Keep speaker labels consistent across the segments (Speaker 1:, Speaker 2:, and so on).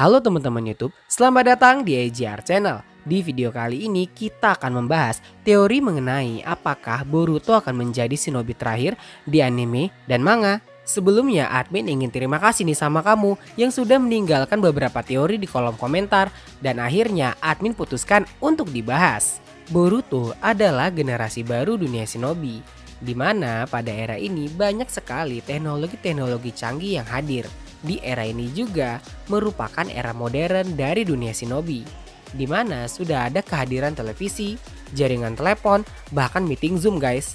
Speaker 1: Halo teman-teman YouTube, selamat datang di AJR Channel. Di video kali ini kita akan membahas teori mengenai apakah Boruto akan menjadi shinobi terakhir di anime dan manga. Sebelumnya admin ingin terima kasih nih sama kamu yang sudah meninggalkan beberapa teori di kolom komentar dan akhirnya admin putuskan untuk dibahas. Boruto adalah generasi baru dunia shinobi, di mana pada era ini banyak sekali teknologi-teknologi canggih yang hadir. Di era ini juga merupakan era modern dari dunia shinobi, di mana sudah ada kehadiran televisi, jaringan telepon, bahkan meeting Zoom guys.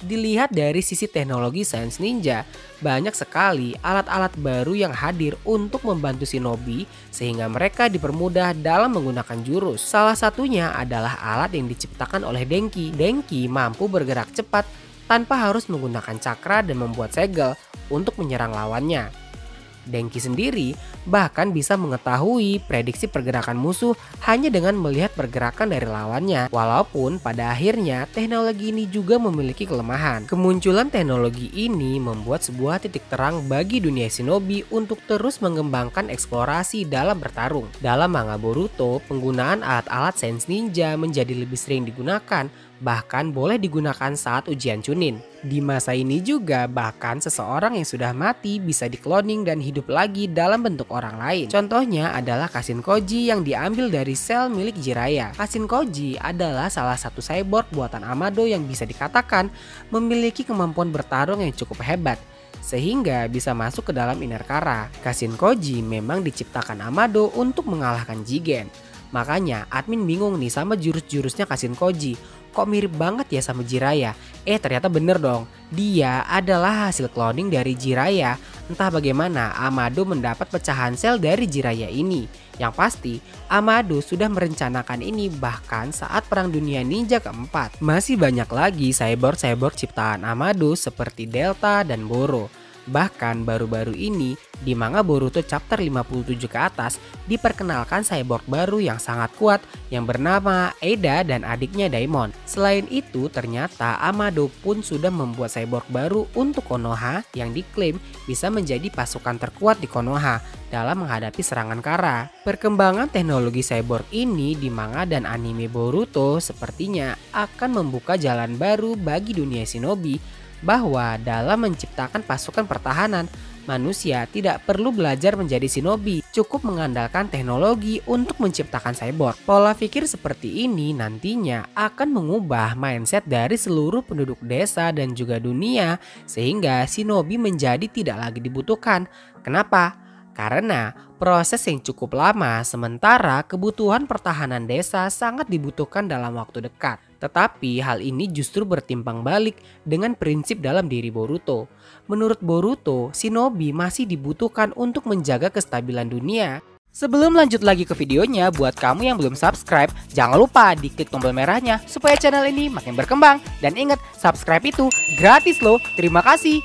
Speaker 1: Dilihat dari sisi teknologi sains ninja, banyak sekali alat-alat baru yang hadir untuk membantu shinobi sehingga mereka dipermudah dalam menggunakan jurus. Salah satunya adalah alat yang diciptakan oleh Denki. Denki mampu bergerak cepat tanpa harus menggunakan cakra dan membuat segel untuk menyerang lawannya. Denki sendiri bahkan bisa mengetahui prediksi pergerakan musuh hanya dengan melihat pergerakan dari lawannya. Walaupun pada akhirnya teknologi ini juga memiliki kelemahan. Kemunculan teknologi ini membuat sebuah titik terang bagi dunia shinobi untuk terus mengembangkan eksplorasi dalam bertarung. Dalam manga Boruto, penggunaan alat-alat sains ninja menjadi lebih sering digunakan, bahkan boleh digunakan saat ujian Chunin. Di masa ini juga bahkan seseorang yang sudah mati bisa dikloning dan hidup lagi dalam bentuk orang lain. Contohnya adalah Kashin Koji yang diambil dari sel milik Jiraiya. Kashin Koji adalah salah satu cyborg buatan Amado yang bisa dikatakan memiliki kemampuan bertarung yang cukup hebat, sehingga bisa masuk ke dalam Inner Kara. Kashin Koji memang diciptakan Amado untuk mengalahkan Jigen. Makanya admin bingung nih sama jurus-jurusnya Kashin Koji. Kok mirip banget ya sama Jiraiya? Ternyata bener dong. Dia adalah hasil cloning dari Jiraiya. Entah bagaimana Amado mendapat pecahan sel dari Jiraiya ini. Yang pasti Amado sudah merencanakan ini bahkan saat Perang Dunia Ninja keempat. Masih banyak lagi cyborg-cyborg ciptaan Amado seperti Delta dan Boro. Bahkan baru-baru ini di manga Boruto chapter 57 ke atas diperkenalkan cyborg baru yang sangat kuat yang bernama Eda dan adiknya Daimon. Selain itu ternyata Amado pun sudah membuat cyborg baru untuk Konoha yang diklaim bisa menjadi pasukan terkuat di Konoha dalam menghadapi serangan Kara. Perkembangan teknologi cyborg ini di manga dan anime Boruto sepertinya akan membuka jalan baru bagi dunia shinobi, bahwa dalam menciptakan pasukan pertahanan, manusia tidak perlu belajar menjadi shinobi, cukup mengandalkan teknologi untuk menciptakan cyborg. Pola pikir seperti ini nantinya akan mengubah mindset dari seluruh penduduk desa dan juga dunia, sehingga shinobi menjadi tidak lagi dibutuhkan. Kenapa? Karena proses yang cukup lama, sementara kebutuhan pertahanan desa sangat dibutuhkan dalam waktu dekat. Tetapi hal ini justru bertimbang balik dengan prinsip dalam diri Boruto. Menurut Boruto, shinobi masih dibutuhkan untuk menjaga kestabilan dunia. Sebelum lanjut lagi ke videonya, buat kamu yang belum subscribe, jangan lupa diklik tombol merahnya supaya channel ini makin berkembang. Dan ingat, subscribe itu gratis loh. Terima kasih.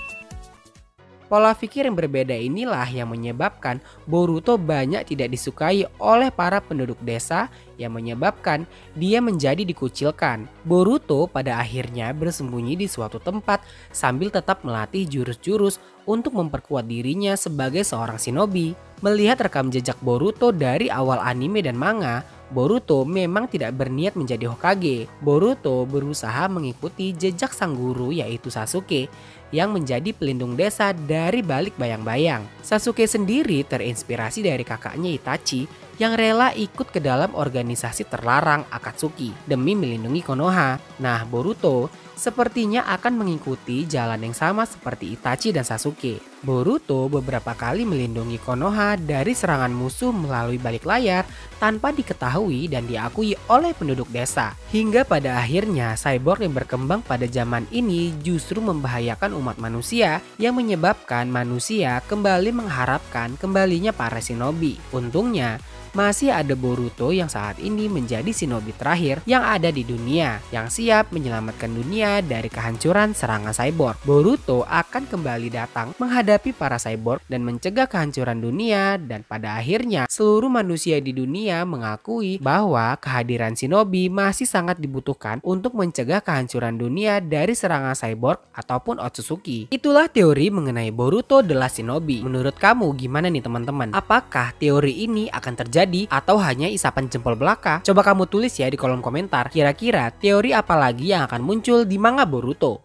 Speaker 1: Pola pikir yang berbeda inilah yang menyebabkan Boruto banyak tidak disukai oleh para penduduk desa, yang menyebabkan dia menjadi dikucilkan. Boruto pada akhirnya bersembunyi di suatu tempat sambil tetap melatih jurus-jurus untuk memperkuat dirinya sebagai seorang shinobi. Melihat rekam jejak Boruto dari awal anime dan manga, Boruto memang tidak berniat menjadi Hokage. Boruto berusaha mengikuti jejak sang guru yaitu Sasuke, yang menjadi pelindung desa dari balik bayang-bayang. Sasuke sendiri terinspirasi dari kakaknya Itachi yang rela ikut ke dalam organisasi terlarang Akatsuki demi melindungi Konoha. Nah, Boruto sepertinya akan mengikuti jalan yang sama seperti Itachi dan Sasuke. Boruto beberapa kali melindungi Konoha dari serangan musuh melalui balik layar tanpa diketahui dan diakui oleh penduduk desa. Hingga pada akhirnya cyborg yang berkembang pada zaman ini justru membahayakan umat manusia yang menyebabkan manusia kembali mengharapkan kembalinya para shinobi. Untungnya masih ada Boruto yang saat ini menjadi shinobi terakhir yang ada di dunia, yang siap bersiap menyelamatkan dunia dari kehancuran serangan cyborg. Boruto akan kembali datang menghadapi para cyborg dan mencegah kehancuran dunia, dan pada akhirnya seluruh manusia di dunia mengakui bahwa kehadiran shinobi masih sangat dibutuhkan untuk mencegah kehancuran dunia dari serangan cyborg ataupun Otsutsuki. Itulah teori mengenai Boruto The Last Shinobi. Menurut kamu gimana nih teman-teman? Apakah teori ini akan terjadi atau hanya isapan jempol belaka? Coba kamu tulis ya di kolom komentar. Kira-kira teori apa lagi yang akan muncul di manga Boruto?